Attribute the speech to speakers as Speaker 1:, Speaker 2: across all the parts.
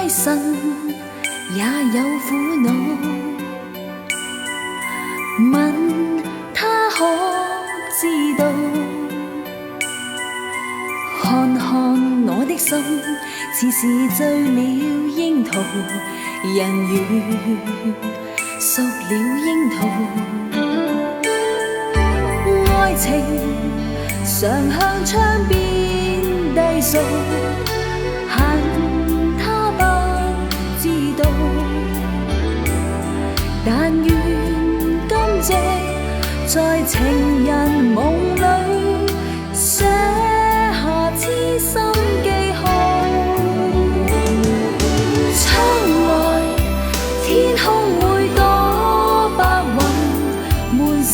Speaker 1: 愛神也有苦惱，問他可知道？看看我的心，似是醉了櫻桃，人如熟了櫻桃。愛情常向窗邊低訴，恨他不知道，但願今夕在情人夢裏寫下痴心記號。窗外天空會多白雲，滿寫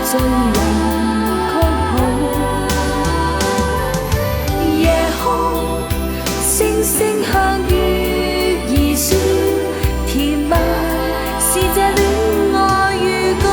Speaker 1: 醉人曲譜。夜空星星向月兒説，甜蜜是這戀愛預告。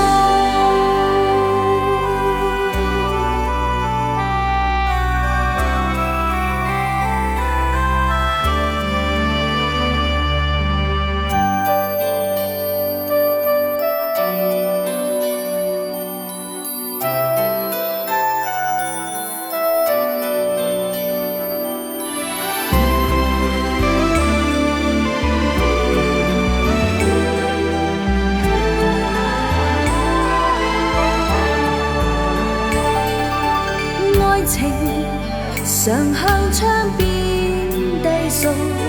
Speaker 1: 愛情常向窗邊低訴。